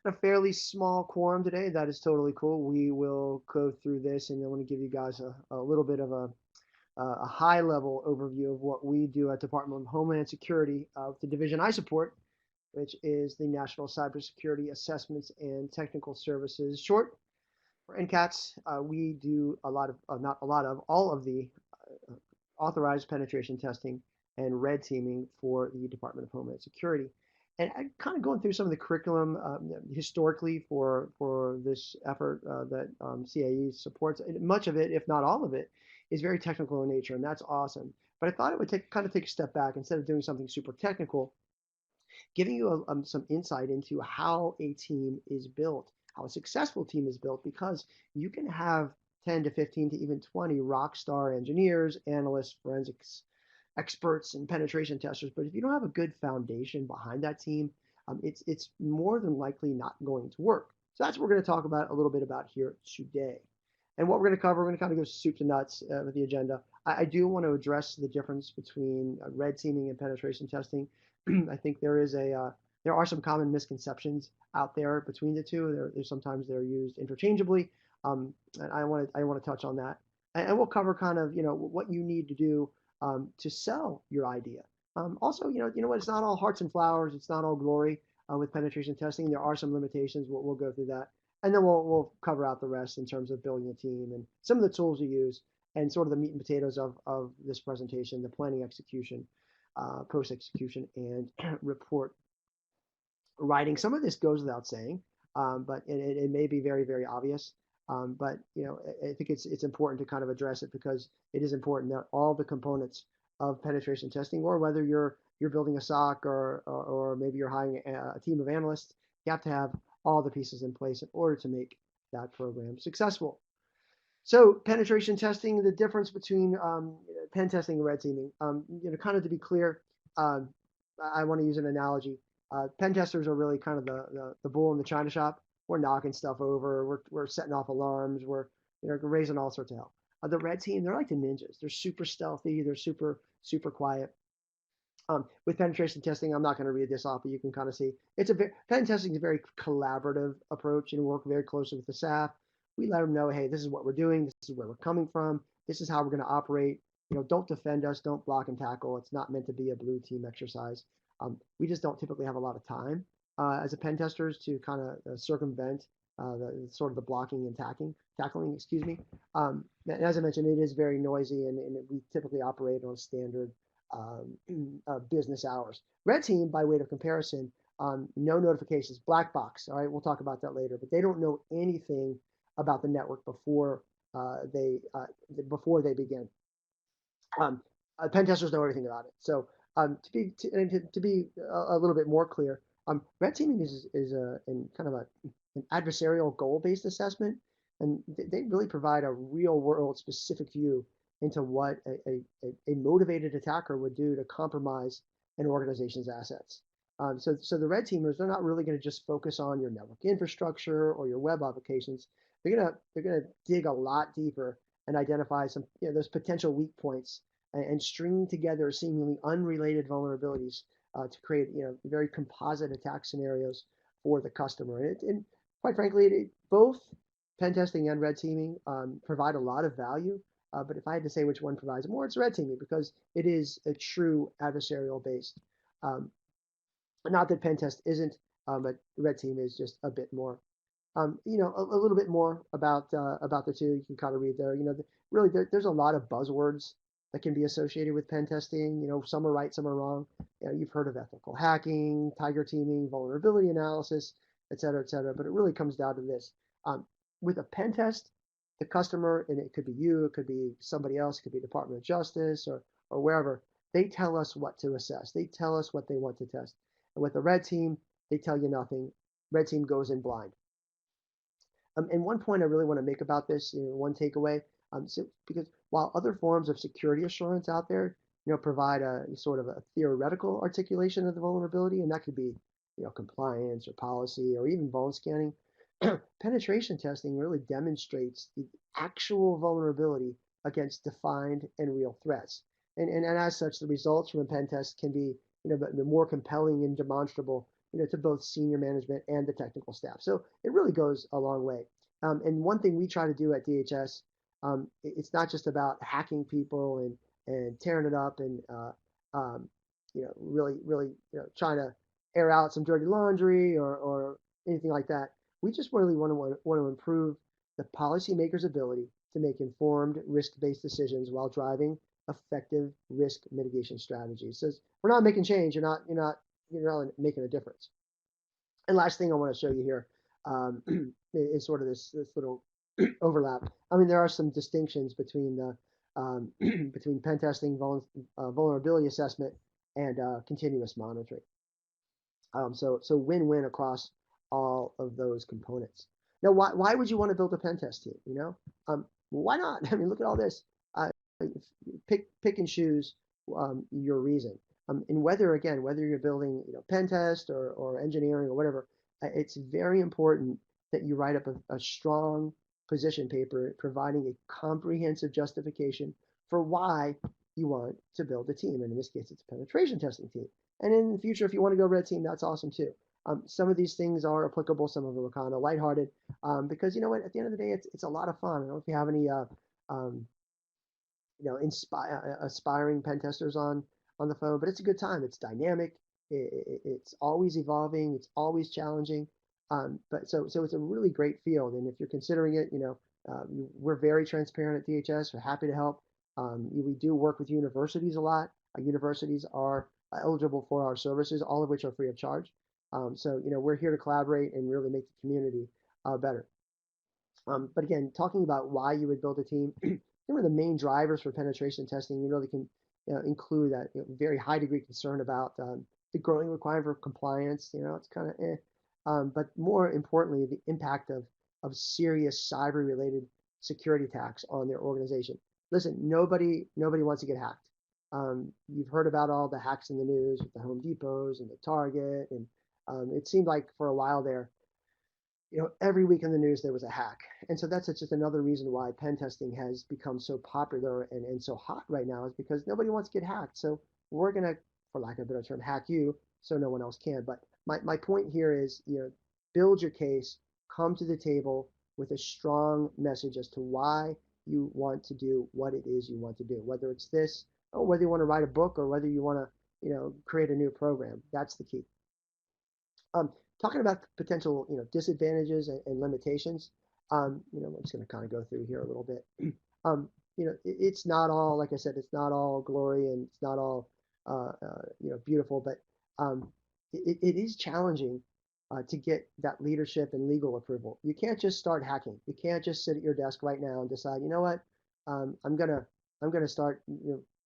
a fairly small quorum today. That is totally cool. We will go through this, and I want to give you guys a little bit of a high level overview of what we do at Department of Homeland Security, the division I support, which is the National Cybersecurity Assessments and Technical Services, short for NCATS. We do a lot of, not a lot of, all of the uh, authorized penetration testing and red teaming for the Department of Homeland Security. And I kind of going through some of the curriculum historically for this effort that CAE supports. Much of it, if not all of it, is very technical in nature, and that's awesome. But I thought it would kind of take a step back instead of doing something super technical, giving you some insight into how a team is built, how a successful team is built, because you can have 10 to 15 to even 20 rock star engineers, analysts, forensics experts, and penetration testers. But if you don't have a good foundation behind that team, it's more than likely not going to work. So that's what we're going to talk about a little bit about here today. And what we're going to cover, we're going to kind of go soup to nuts with the agenda. I do want to address the difference between red teaming and penetration testing. I think there are some common misconceptions out there between the two. There's sometimes they're used interchangeably, and I want to touch on that, and we'll cover kind of what you need to do to sell your idea. Also, you know what? It's not all hearts and flowers. It's not all glory with penetration testing. There are some limitations. We'll go through that, and then we'll cover out the rest in terms of building a team and some of the tools you use, and sort of the meat and potatoes of this presentation, the planning, execution, post execution, and report writing. Some of this goes without saying, but it may be very, very obvious. But I think it's important to kind of address it because it is important that all the components of penetration testing, or whether you're building a SOC or maybe you're hiring a team of analysts, you have to have all the pieces in place in order to make that program successful. So penetration testing, the difference between pen testing and red teaming. Kind of to be clear, um, I want to use an analogy. Pen testers are really kind of the bull in the china shop. We're knocking stuff over. We're setting off alarms. We're raising all sorts of hell. The red team, they're like the ninjas. They're super stealthy. They're super quiet. With penetration testing, I'm not going to read this off, but you can kind of see pen testing is a very collaborative approach, and work very closely with the staff. We let them know, hey, this is what we're doing. This is where we're coming from. This is how we're going to operate. Don't defend us. Don't block and tackle. It's not meant to be a blue team exercise. We just don't typically have a lot of time as a pen testers to kind of circumvent the sort of the blocking and tackling, excuse me. And as I mentioned, it is very noisy, and we typically operate on standard business hours. Red team, by way of comparison, no notifications, black box. All right, we'll talk about that later. But they don't know anything about the network before they begin. Um, Pen testers know everything about it. So to be a little bit more clear, red teaming is in kind of an adversarial goal based assessment, and they really provide a real world specific view into what a motivated attacker would do to compromise an organization's assets. So the red teamers, they're not really going to just focus on your network infrastructure or your web applications. They're gonna dig a lot deeper and identify some those potential weak points, and string together seemingly unrelated vulnerabilities to create very composite attack scenarios for the customer. And quite frankly, both pen testing and red teaming provide a lot of value. But if I had to say which one provides more, it's red teaming because it is a true adversarial based. Um, Not that pen test isn't, but red team is just a bit more. A little bit more about the two. You can kind of read there. Really, there's a lot of buzzwords that can be associated with pen testing. Some are right, some are wrong. You've heard of ethical hacking, tiger teaming, vulnerability analysis, et cetera, et cetera. But it really comes down to this. Um, with a pen test, the customer, and it could be you, it could be somebody else, it could be Department of Justice or wherever, they tell us what to assess. They tell us what they want to test. And with the red team, they tell you nothing. Red team goes in blind. And one point I really want to make about this, one takeaway, because while other forms of security assurance out there, provide a sort of a theoretical articulation of the vulnerability, and that could be, compliance or policy or even vuln scanning, penetration testing really demonstrates the actual vulnerability against defined and real threats. And as such, the results from a pen test can be, more compelling and demonstrable to both senior management and the technical staff. So it really goes a long way. And one thing we try to do at DHS, it's not just about hacking people and tearing it up and really trying to air out some dirty laundry or anything like that. We just really want to improve the policymakers' ability to make informed risk-based decisions while driving effective risk mitigation strategies. So we're not making change. You're not making a difference. And last thing I want to show you here is sort of this little overlap. I mean, there are some distinctions between the between pen testing, vulnerability assessment, and continuous monitoring. So win-win across all of those components. Now, why would you want to build a pen test team? Why not? I mean, look at all this. Uh, pick and choose your reason. And whether you're building pen test or engineering or whatever, it's very important that you write up a strong position paper providing a comprehensive justification for why you want to build a team. And in this case, it's a penetration testing team. And in the future, if you want to go red team, that's awesome too. Some of these things are applicable. Some of them are kind of lighthearted because you know what? At the end of the day, it's a lot of fun. I don't know if you have any aspiring pen testers on the phone, but it's a good time. It's dynamic. It's always evolving. It's always challenging. But so it's a really great field. And if you're considering it, we're very transparent at DHS. We're happy to help. We do work with universities a lot. Universities are eligible for our services, all of which are free of charge. So we're here to collaborate and really make the community better. But again, talking about why you would build a team, some of the main drivers for penetration testing, they can include that very high degree concern about the growing requirement for compliance. It's kind of but more importantly, the impact of serious cyber-related security attacks on their organization. Listen, nobody wants to get hacked. You've heard about all the hacks in the news with the Home Depots and the Target, and it seemed like for a while there, every week in the news there was a hack. And so that's just another reason why pen testing has become so popular and so hot right now, is because nobody wants to get hacked. So we're going to, for lack of a better term, hack you so no one else can. But my point here is, build your case, come to the table with a strong message as to why you want to do what it is you want to do, whether it's this, or whether you want to write a book, or whether you want to, create a new program. That's the key. Talking about potential, disadvantages and limitations. I'm just going to kind of go through here a little bit. It's not all, like I said, it's not all glory and it's not all, beautiful, but it is challenging to get that leadership and legal approval. You can't just start hacking. You can't just sit at your desk right now and decide, you know what, I'm gonna start,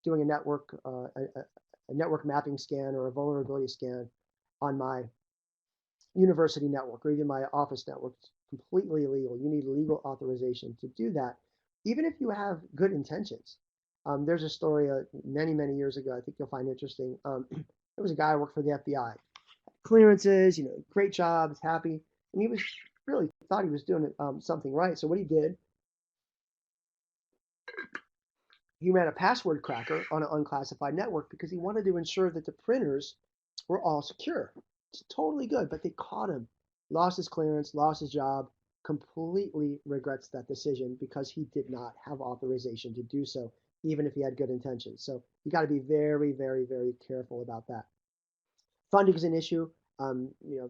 doing a network mapping scan or a vulnerability scan on my university network or even my office network. It's completely illegal. You need legal authorization to do that, even if you have good intentions. There's a story many years ago, I think you'll find interesting. There was a guy who worked for the FBI, clearances, great job, is happy, and he was really thought he was doing something right. So what he did, he ran a password cracker on an unclassified network because he wanted to ensure that the printers were all secure. It's totally good, but they caught him, lost his clearance, lost his job, completely regrets that decision because he did not have authorization to do so, even if he had good intentions. So you got to be very careful about that. Funding is an issue,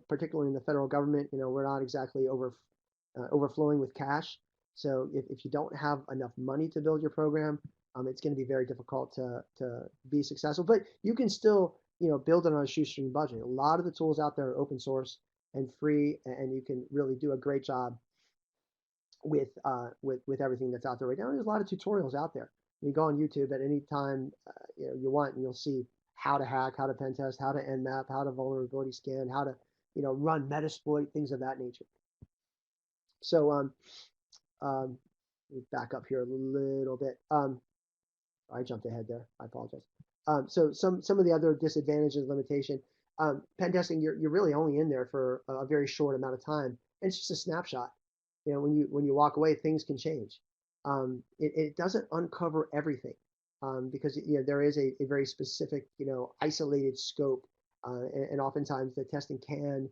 particularly in the federal government. We're not exactly overflowing with cash. So if you don't have enough money to build your program, it's going to be very difficult to be successful. But you can still, build it on a shoestring budget. A lot of the tools out there are open source and free, and you can really do a great job with everything that's out there right now. There's a lot of tutorials out there. You go on YouTube at any time you want, and you'll see how to hack, how to pen test, how to nmap, how to vulnerability scan, how to run Metasploit, things of that nature. So let me back up here a little bit. I jumped ahead there. I apologize. So some of the other disadvantages, limitation. Pen testing, you're really only in there for a very short amount of time, and it's just a snapshot. When you walk away, things can change. It doesn't uncover everything because there is a very specific isolated scope and oftentimes the testing can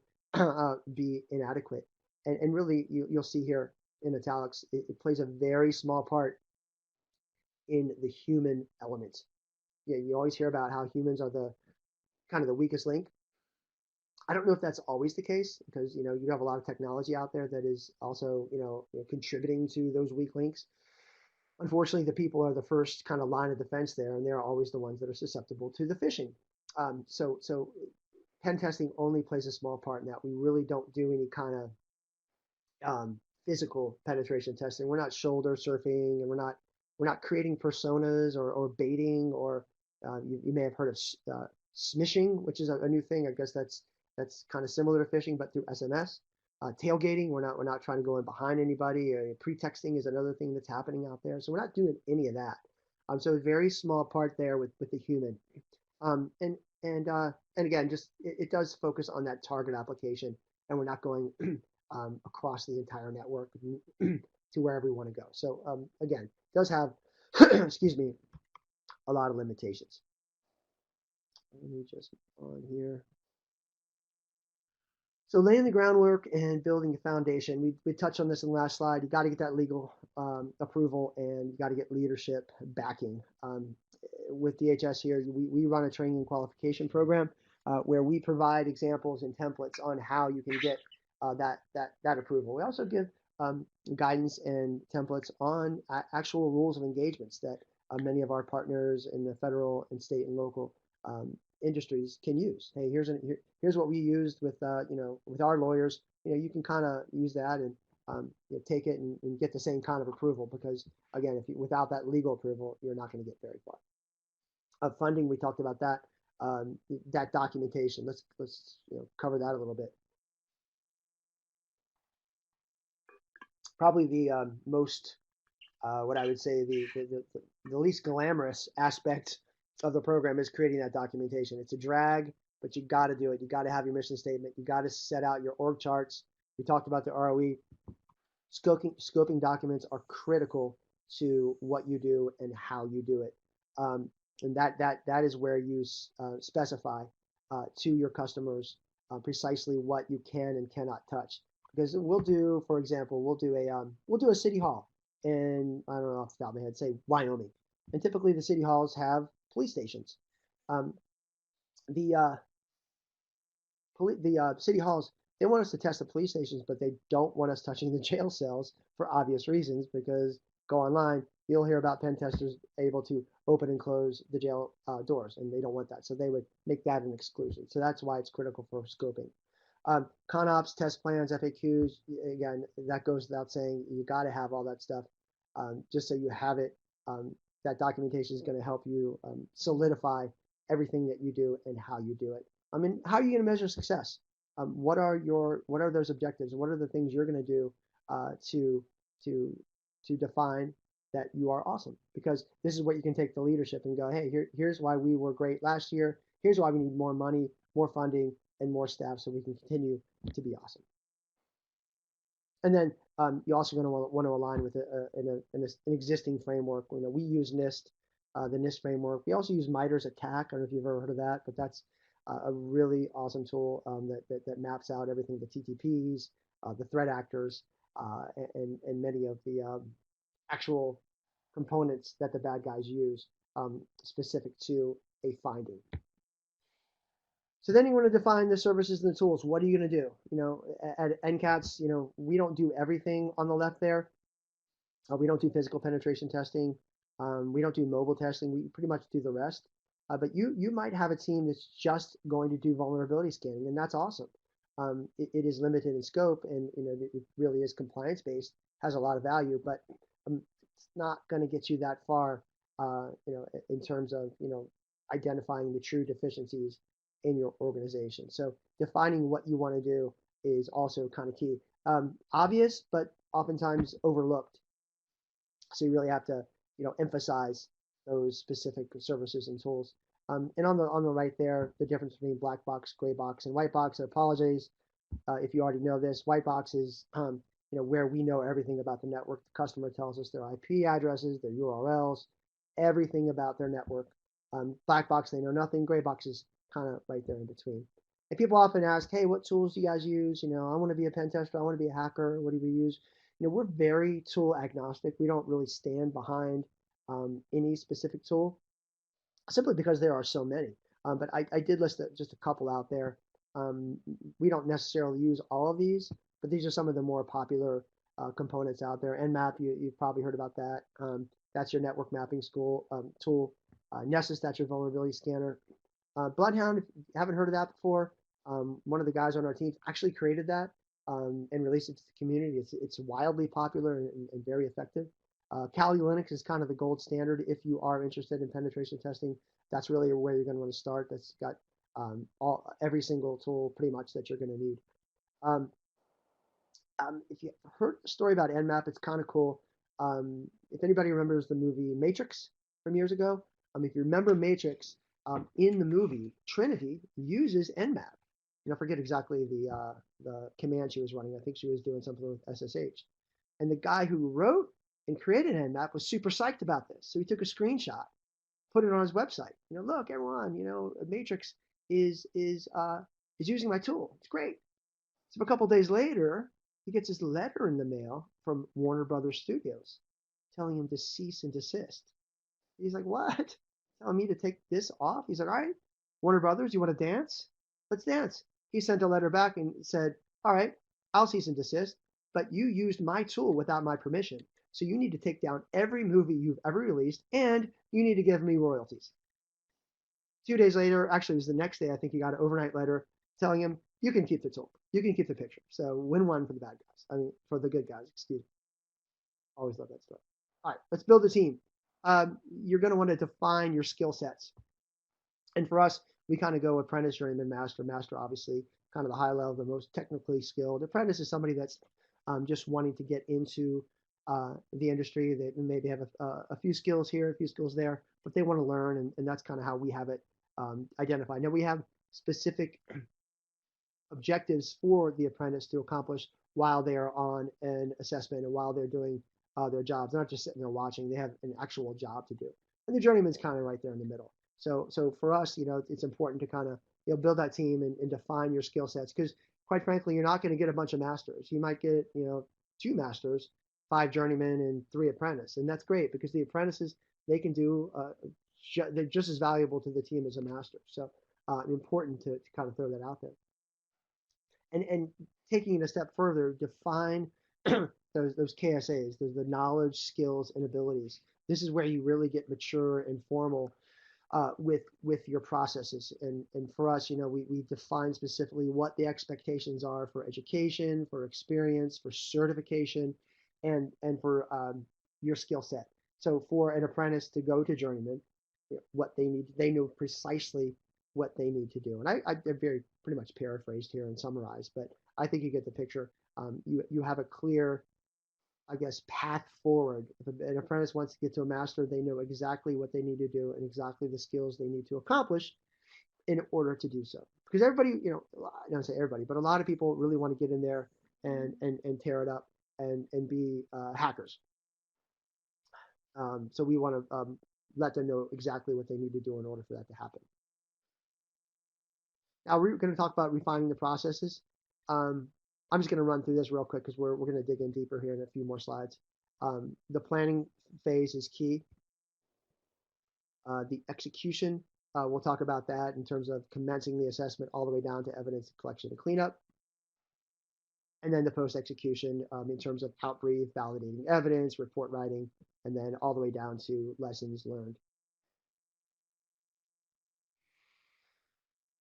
be inadequate. And really, you'll see here in italics, it plays a very small part in the human element. Yeah, you always hear about how humans are the kind of the weakest link. I don't know if that's always the case because you have a lot of technology out there that is also contributing to those weak links. Unfortunately, the people are the first kind of line of defense there, and they're always the ones that are susceptible to the phishing. So pen testing only plays a small part in that. We really don't do any kind of physical penetration testing. We're not shoulder surfing, and we're not creating personas or baiting, or you may have heard of smishing, which is a new thing. I guess that's kind of similar to phishing, but through SMS. Tailgating, we're not trying to go in behind anybody. Pretexting is another thing that's happening out there. So we're not doing any of that. So a very small part there with the human. And again, just it does focus on that target application, and we're not going across the entire network to wherever we want to go. So again, it does have, excuse me, a lot of limitations. Let me just on here. So laying the groundwork and building a foundation. We touched on this in the last slide. You got to get that legal approval, and you got to get leadership backing. With DHS here, we run a training and qualification program where we provide examples and templates on how you can get that approval. We also give guidance and templates on actual rules of engagements that many of our partners in the federal and state and local industries can use. Hey, here's what we used with with our lawyers. You can kind of use that and take it and get the same kind of approval, because again, without that legal approval, you're not going to get very far. Funding, we talked about that. That documentation. Let's cover that a little bit. Probably the most what I would say the least glamorous aspect of the program is creating that documentation. It's a drag, but you got to do it. You got to have your mission statement. You got to set out your org charts. We talked about the ROE. Scoping documents are critical to what you do and how you do it. And that is where you specify to your customers precisely what you can and cannot touch. Because we'll do, for example, we'll do a city hall in, I don't know off the top of my head, say Wyoming, and typically the city halls have police stations. The city halls, they want us to test the police stations, but they don't want us touching the jail cells for obvious reasons, because go online, you'll hear about pen testers able to open and close the jail doors, and they don't want that. So they would make that an exclusion. So that's why it's critical for scoping. ConOps, test plans, FAQs, again, that goes without saying. You got to have all that stuff just so you have it. That documentation is going to help you solidify everything that you do and how you do it. I mean, how are you going to measure success? What are those objectives? What are the things you're going to do to define that you are awesome? Because this is what you can take to leadership and go, hey, here's why we were great last year. Here's why we need more money, more funding, and more staff so we can continue to be awesome. And then you're also going to want to align with an existing framework. We use NIST, the NIST framework. We also use MITRE's ATT&CK. I don't know if you've ever heard of that, but that's a really awesome tool that maps out everything, the TTPs, the threat actors, and many of the actual components that the bad guys use specific to a finding. So then you want to define the services and the tools. What are you going to do? At NCATS, we don't do everything on the left there. We don't do physical penetration testing. We don't do mobile testing. We pretty much do the rest. But you might have a team that's just going to do vulnerability scanning, and that's awesome. It is limited in scope, and it really is compliance based, has a lot of value, but it's not going to get you that far, in terms of identifying the true deficiencies in your organization. So defining what you want to do is also kind of key. Obvious, but oftentimes overlooked. So you really have to emphasize those specific services and tools. And on the right there, the difference between black box, gray box, and white box. I apologize if you already know this. White box is where we know everything about the network. The customer tells us their IP addresses, their URLs, everything about their network. Black box, they know nothing. Gray box is kind of right there in between. And people often ask, hey, what tools do you guys use? I want to be a pen tester. I want to be a hacker. What do we use? We're very tool agnostic. We don't really stand behind any specific tool simply because there are so many. But I did list just a couple out there. We don't necessarily use all of these, but these are some of the more popular components out there. Nmap, you've probably heard about that. That's your network mapping tool. Nessus, that's your vulnerability scanner. Bloodhound, if you haven't heard of that before, one of the guys on our team actually created that and released it to the community. It's wildly popular and very effective. Kali Linux is kind of the gold standard if you are interested in penetration testing. That's really where you're going to want to start. That's got every single tool pretty much that you're going to need. If you heard the story about Nmap, it's kind of cool. If anybody remembers the movie Matrix from years ago, if you remember Matrix, in the movie, Trinity uses Nmap. I forget exactly the command she was running. I think she was doing something with SSH. And the guy who wrote and created Nmap was super psyched about this. So he took a screenshot, put it on his website. Look, everyone, Matrix is using my tool. It's great. So a couple days later, he gets this letter in the mail from Warner Brothers Studios telling him to cease and desist. He's like, what? Telling me to take this off? He's like, all right, Warner Brothers, you want to dance? Let's dance. He sent a letter back and said, all right, I'll cease and desist, but you used my tool without my permission. So you need to take down every movie you've ever released, and you need to give me royalties. 2 days later, actually it was the next day, I think he got an overnight letter telling him, you can keep the tool. You can keep the picture. So win-win for the bad guys. I mean, for the good guys, excuse me. Always love that stuff. All right, let's build a team. You're going to want to define your skill sets. And for us, we kind of go apprentice, journeyman, master. Master, obviously, kind of the high level, the most technically skilled. Apprentice is somebody that's just wanting to get into the industry. They maybe have a few skills here, a few skills there, but they want to learn, and that's kind of how we have it identified. Now, we have specific objectives for the apprentice to accomplish while they are on an assessment and while they're doing their jobs. They're not just sitting there watching. They have an actual job to do. And the journeyman's kind of right there in the middle. So for us, it's important to kind of build that team and define your skill sets, because quite frankly, you're not going to get a bunch of masters. You might get 2 masters, 5 journeymen, and 3 apprentices, and that's great because the apprentices, they can do they're just as valuable to the team as a master. So important to kind of throw that out there. And taking it a step further, define those KSAs, the knowledge, skills, and abilities. This is where you really get mature and formal with your processes. And for us, we define specifically what the expectations are for education, for experience, for certification, and for your skill set. So for an apprentice to go to journeyman, what they need, they know precisely what they need to do. And I very pretty much paraphrased here and summarized, but I think you get the picture. You have a clear, I guess, path forward. If an apprentice wants to get to a master, they know exactly what they need to do and exactly the skills they need to accomplish in order to do so. Because everybody, I don't say everybody, but a lot of people really want to get in there and tear it up and be hackers. So we want to let them know exactly what they need to do in order for that to happen. Now we're going to talk about refining the processes. I'm just going to run through this real quick because we're going to dig in deeper here in a few more slides. The planning phase is key. The execution, we'll talk about that in terms of commencing the assessment all the way down to evidence collection and cleanup. And then the post-execution in terms of outbrief, validating evidence, report writing, and then all the way down to lessons learned.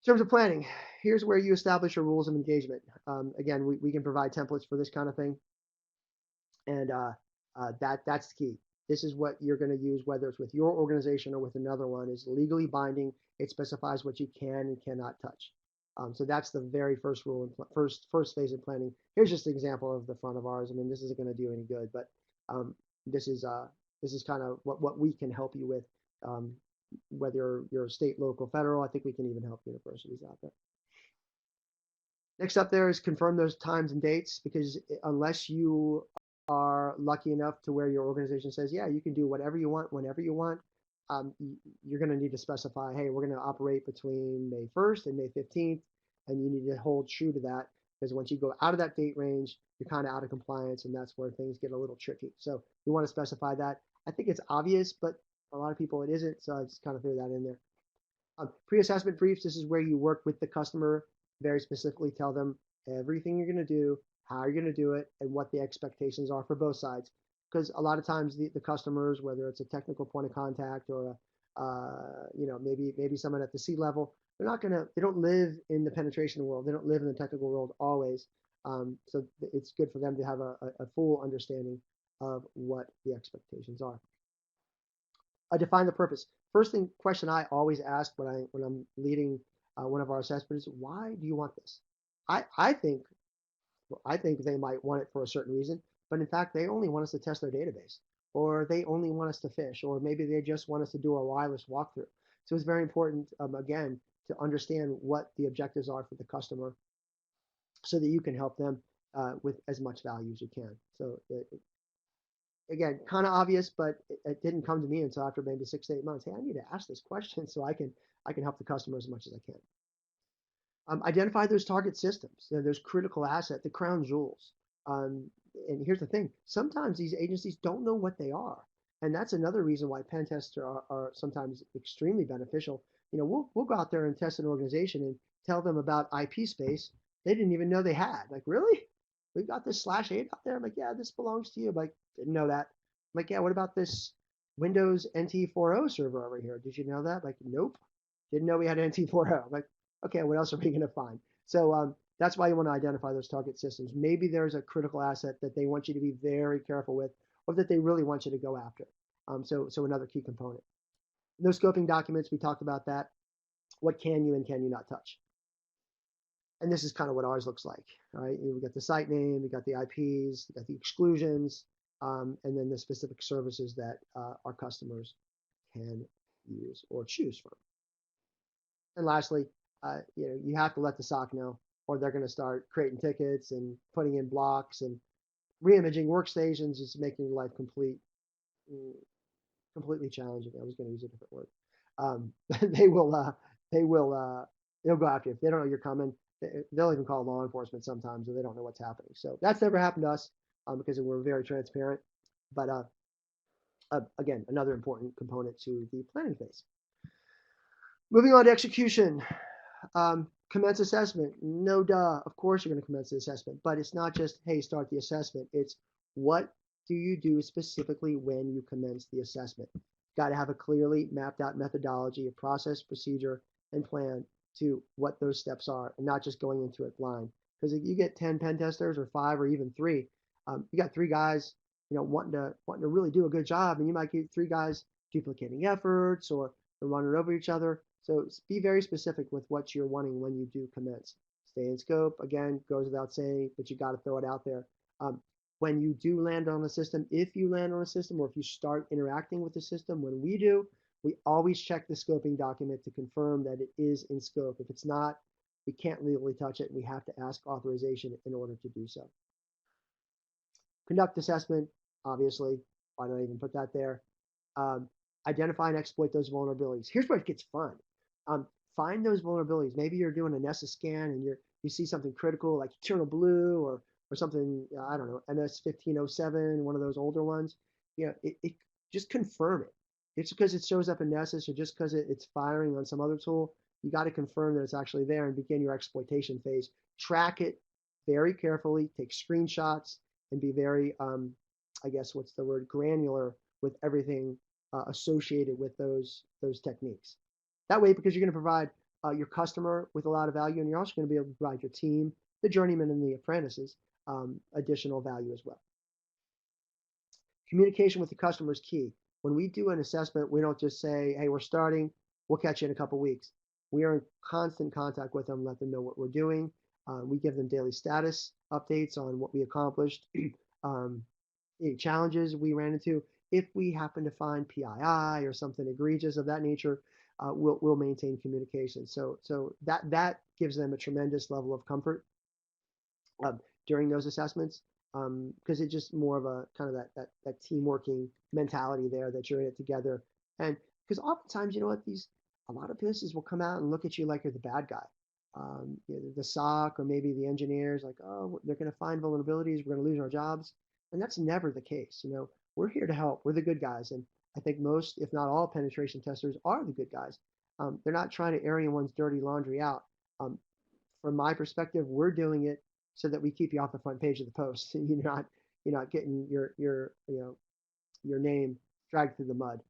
In terms of planning, here's where you establish your rules of engagement. Again, we can provide templates for this kind of thing. And that's the key. This is what you're going to use, whether it's with your organization or with another one, is legally binding. It specifies what you can and cannot touch. So that's the very first rule, first phase of planning. Here's just an example of the front of ours. I mean, this isn't going to do any good, but this is kind of what we can help you with, whether you're state, local, federal. I think we can even help universities out there. Next up there is confirm those times and dates, because unless you are lucky enough to where your organization says, yeah, you can do whatever you want, whenever you want, you're going to need to specify, hey, we're going to operate between May 1st and May 15th, and you need to hold true to that because once you go out of that date range, you're kind of out of compliance, and that's where things get a little tricky. So you want to specify that. I think it's obvious, but a lot of people it isn't, so I just kind of threw that in there. Pre-assessment briefs, this is where you work with the customer, very specifically tell them everything you're going to do, how you're going to do it, and what the expectations are for both sides. Because a lot of times the customers, whether it's a technical point of contact or maybe someone at the C level, they don't live in the penetration world. They don't live in the technical world always. So it's good for them to have a full understanding of what the expectations are. Define the purpose. First question I always ask when I'm leading one of our assessments is, why do you want this? I think they might want it for a certain reason, but in fact they only want us to test their database, or they only want us to fish, or maybe they just want us to do a wireless walkthrough. So it's very important, again, to understand what the objectives are for the customer, so that you can help them with as much value as you can. So again, kind of obvious, but it didn't come to me until after maybe 6 to 8 months. Hey, I need to ask this question so I can help the customer as much as I can. Identify those target systems, those critical asset, the crown jewels. And here's the thing: sometimes these agencies don't know what they are, and that's another reason why pen tests are sometimes extremely beneficial. We'll go out there and test an organization and tell them about IP space they didn't even know they had. Like, really? We've got this /8 out there. I'm like, yeah, this belongs to you. I'm like, didn't know that. I'm like, yeah, what about this Windows NT40 server over here? Did you know that? Like, nope. Didn't know we had NT40. I'm like, okay, what else are we going to find? So that's why you want to identify those target systems. Maybe there's a critical asset that they want you to be very careful with, or that they really want you to go after. So another key component. No scoping documents, we talked about that. What can you and can you not touch? And this is kind of what ours looks like, right? We got the site name, we got the IPs, we got the exclusions, and then the specific services that our customers can use or choose from. And lastly, you have to let the SOC know, or they're going to start creating tickets and putting in blocks and re-imaging workstations, is making your life completely challenging. I was going to use a different word. They will they'll go after you if they don't know you're coming. They'll even call law enforcement sometimes if they don't know what's happening. So that's never happened to us because we're very transparent. But again, another important component to the planning phase. Moving on to execution. Commence assessment. No duh. Of course you're going to commence the assessment, but it's not just, hey, start the assessment. It's what do you do specifically when you commence the assessment? Got to have a clearly mapped out methodology, a process, procedure, and plan to what those steps are, and not just going into it blind. Because if you get 10 pen testers or 5 or even 3, you got 3 guys, wanting to really do a good job, and you might get 3 guys duplicating efforts or running over each other. So be very specific with what you're wanting when you do commence. Stay in scope, again, goes without saying, but you got to throw it out there. When you do land on a system, if you land on a system, or if you start interacting with the system, when we do, we always check the scoping document to confirm that it is in scope. If it's not, we can't legally touch it. We have to ask authorization in order to do so. Conduct assessment, obviously. Why don't I even put that there? Identify and exploit those vulnerabilities. Here's where it gets fun. Find those vulnerabilities. Maybe you're doing a Nessus scan and you see something critical like Eternal Blue or something, I don't know, MS-1507, one of those older ones. It just confirm it. It's because it shows up in Nessus or just because it's firing on some other tool. You got to confirm that it's actually there and begin your exploitation phase. Track it very carefully, take screenshots, and be very, I guess, what's the word, granular with everything associated with those techniques. That way, because you're going to provide your customer with a lot of value, and you're also going to be able to provide your team, the journeymen and the apprentices, additional value as well. Communication with the customer is key. When we do an assessment, we don't just say, hey, we're starting, we'll catch you in a couple weeks. We are in constant contact with them, let them know what we're doing. We give them daily status updates on what we accomplished, any challenges we ran into. If we happen to find PII or something egregious of that nature, we'll maintain communication. So that gives them a tremendous level of comfort during those assessments, because it's just more of a kind of that team working mentality there, that you're in it together. And Because oftentimes, you know what, a lot of businesses will come out and look at you like you're the bad guy. The SOC or maybe the engineers, like, oh, they're going to find vulnerabilities, we're going to lose our jobs, and that's never the case. We're here to help. We're the good guys, and I think most, if not all, penetration testers are the good guys. They're not trying to air anyone's dirty laundry out. Um, from my perspective, we're doing it so that we keep you off the front page of the post. You're not getting your name dragged through the mud.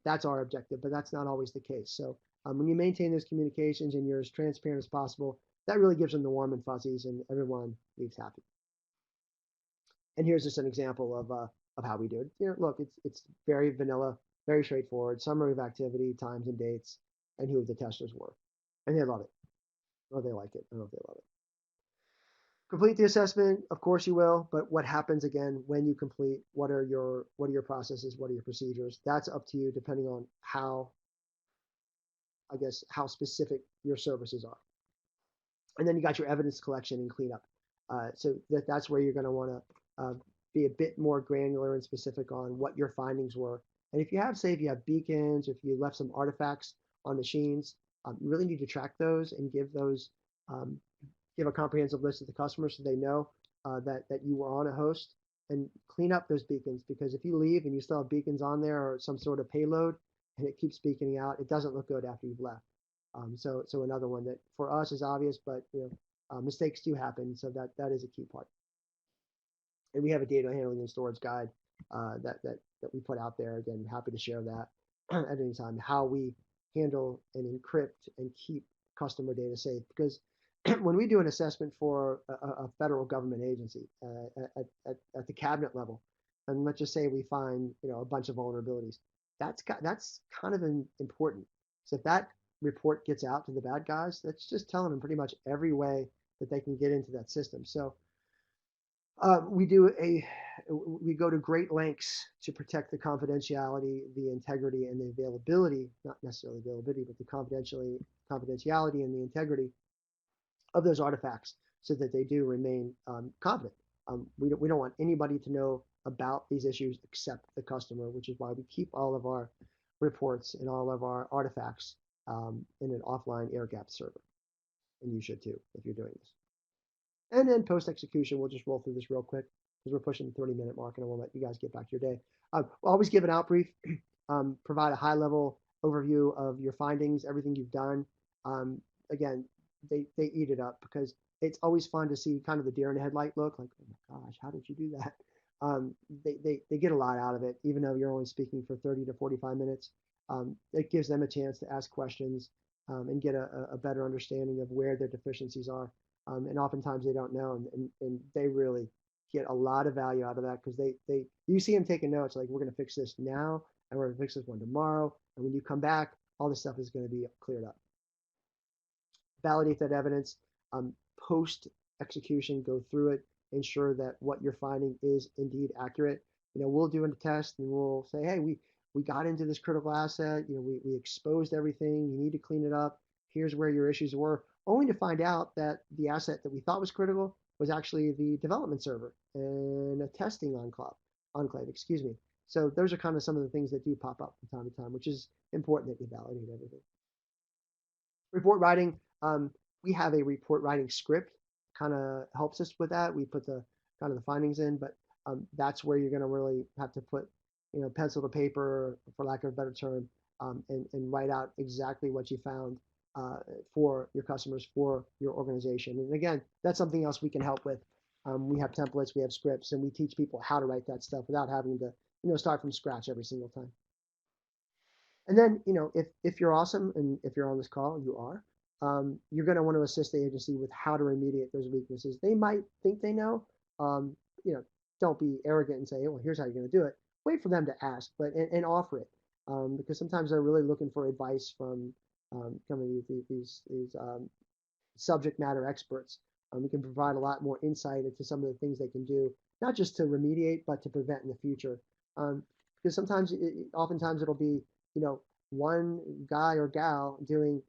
That's our objective, but that's not always the case. So when you maintain those communications and you're as transparent as possible, that really gives them the warm and fuzzies, and everyone leaves happy. And here's just an example of how we do it. Look, it's very vanilla, very straightforward. Summary of activity, times and dates, and who the testers were, and they love it, or they like it. I don't know if they love it. Complete the assessment, of course you will, but what happens again when you complete? What are your processes? What are your procedures? That's up to you, depending on how specific your services are. And then you got your evidence collection and cleanup. So that's where you're going to want to be a bit more granular and specific on what your findings were. And if you have beacons, if you left some artifacts on machines, you really need to track those and give a comprehensive list of the customers so they know that you were on a host, and clean up those beacons, because if you leave and you still have beacons on there or some sort of payload and it keeps beaconing out, it doesn't look good after you've left. So another one that for us is obvious, but mistakes do happen, so that is a key part. And we have a data handling and storage guide that we put out there. Again, happy to share that at any time, how we handle and encrypt and keep customer data safe. Because when we do an assessment for a federal government agency at the cabinet level, and let's just say we find a bunch of vulnerabilities, that's kind of important. So if that report gets out to the bad guys, that's just telling them pretty much every way that they can get into that system. So we go to great lengths to protect the confidentiality, the integrity, and the availability, not necessarily availability, but the confidentiality and the integrity of those artifacts, so that they do remain confident. We don't want anybody to know about these issues except the customer, which is why we keep all of our reports and all of our artifacts in an offline air-gapped server. And you should too if you're doing this. And then post-execution, we'll just roll through this real quick because we're pushing the 30-minute mark, and I won't let you guys get back to your day. We'll always give an out brief, provide a high-level overview of your findings, everything you've done. Again, they eat it up, because it's always fun to see kind of the deer in the headlight look, like, oh my gosh, how did you do that? They get a lot out of it, even though you're only speaking for 30 to 45 minutes. It gives them a chance to ask questions and get a better understanding of where their deficiencies are. And oftentimes they don't know, and they really get a lot of value out of that, because you see them taking notes, like, we're going to fix this now, and we're going to fix this one tomorrow, and when you come back, all this stuff is going to be cleared up. Validate that evidence. Post execution, go through it, ensure that what you're finding is indeed accurate. We'll do a test and we'll say, hey, we got into this critical asset, we exposed everything, you need to clean it up, here's where your issues were, only to find out that the asset that we thought was critical was actually the development server and a testing enclave, excuse me. So those are kind of some of the things that do pop up from time to time, which is important that you validate everything. Report writing, we have a report writing script, kind of helps us with that. We put the kind of the findings in, but that's where you're going to really have to put pencil to paper, for lack of a better term, and write out exactly what you found for your customers, for your organization. And again, that's something else we can help with. We have templates, we have scripts, and we teach people how to write that stuff without having to start from scratch every single time. And then, if you're awesome, and if you're on this call, you are, you're going to want to assist the agency with how to remediate those weaknesses. They might think they know. Don't be arrogant and say, well, here's how you're going to do it. Wait for them to ask, and offer it, because sometimes they're really looking for advice from some of these subject matter experts. We can provide a lot more insight into some of the things they can do, not just to remediate, but to prevent in the future. Because oftentimes it'll be one guy or gal doing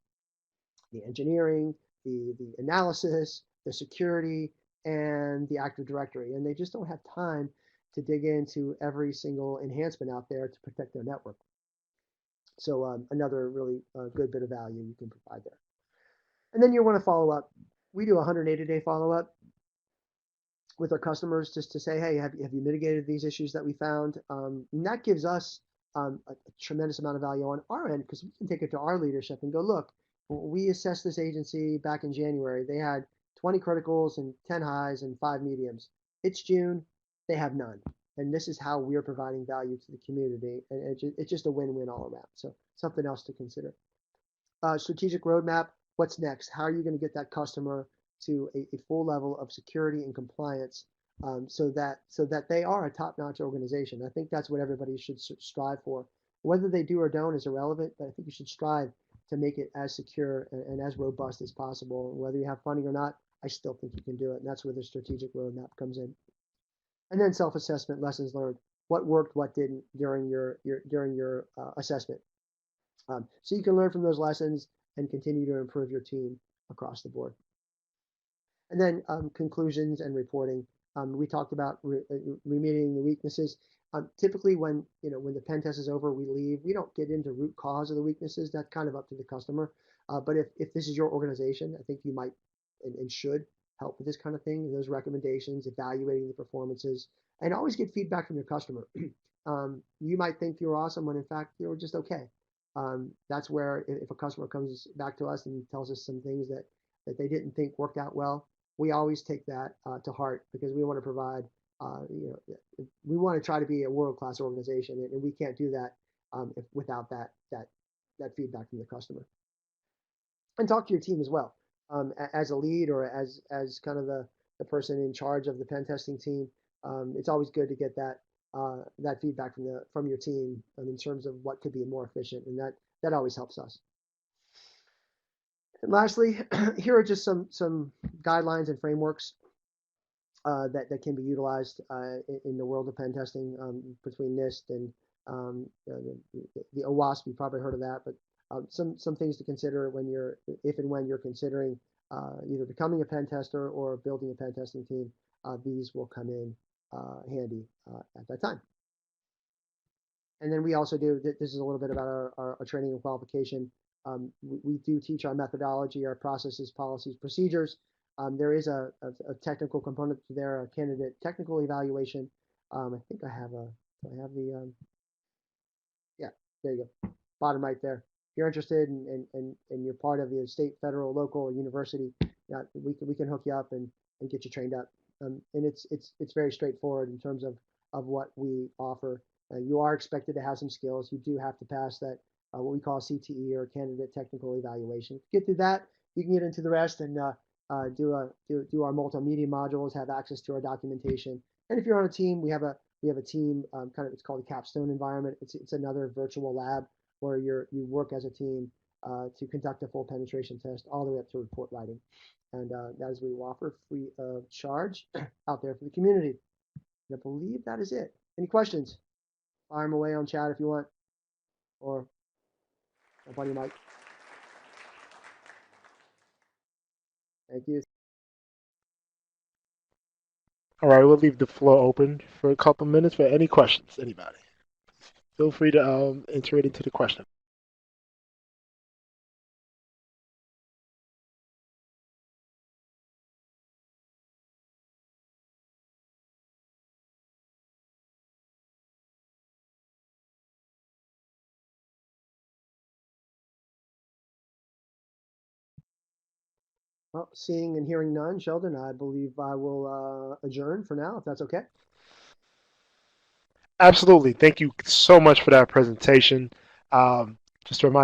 the engineering, the analysis, the security, and the Active Directory, and they just don't have time to dig into every single enhancement out there to protect their network. So another really good bit of value you can provide there. And then you want to follow up. We do a 180-day follow-up with our customers just to say, hey, have you mitigated these issues that we found? And that gives us a tremendous amount of value on our end because we can take it to our leadership and go, look, we assessed this agency back in January. They had 20 criticals and 10 highs and 5 mediums. It's June, they have none. And this is how we're providing value to the community. And it's just a win-win all around. So something else to consider. Strategic roadmap, what's next? How are you going to get that customer to a full level of security and compliance so that they are a top-notch organization? I think that's what everybody should strive for. Whether they do or don't is irrelevant, but I think you should strive to make it as secure and as robust as possible. Whether you have funding or not, I still think you can do it, and that's where the strategic roadmap comes in. And then self-assessment, lessons learned. What worked, what didn't during your assessment. So you can learn from those lessons and continue to improve your team across the board. And then conclusions and reporting. We talked about remediating the weaknesses. Typically, when the pen test is over, we leave. We don't get into root cause of the weaknesses. That's kind of up to the customer. But if this is your organization, I think you might and should help with this kind of thing. Those recommendations, evaluating the performances, and always get feedback from your customer. You might think you're awesome when in fact you're just okay. That's where if a customer comes back to us and tells us some things that they didn't think worked out well, we always take that to heart because we want to provide, we want to try to be a world-class organization, and we can't do that without that feedback from the customer. And talk to your team as well, as a lead or as kind of the person in charge of the pen testing team. It's always good to get that feedback from your team in terms of what could be more efficient, and that always helps us. And lastly, here are just some guidelines and frameworks that can be utilized in the world of pen testing between NIST and the OWASP. You've probably heard of that, but some things to consider if and when you're considering either becoming a pen tester or building a pen testing team. These will come in handy at that time. And then we also do, this is a little bit about our training and qualification. We do teach our methodology, our processes, policies, procedures. There is a technical component to there, a candidate technical evaluation. I think I have yeah, there you go, bottom right there. If you're interested and you're part of the state, federal, local, or university, we can hook you up and get you trained up. And it's very straightforward in terms of what we offer. You are expected to have some skills. You do have to pass that what we call CTE or candidate technical evaluation. Get through that, you can get into the rest and do our multimedia modules, have access to our documentation. And if you're on a team, we have a team it's called a capstone environment. It's another virtual lab where you work as a team to conduct a full penetration test all the way up to report writing. And that is what we offer free of charge out there for the community. And I believe that is it. Any questions? Fire them away on chat if you want, or up on your mic. Thank you. All right, we'll leave the floor open for a couple minutes for any questions. Anybody? Feel free to enter it into the question. Well, seeing and hearing none, Sheldon, I believe I will adjourn for now, if that's okay. Absolutely. Thank you so much for that presentation. Just to remind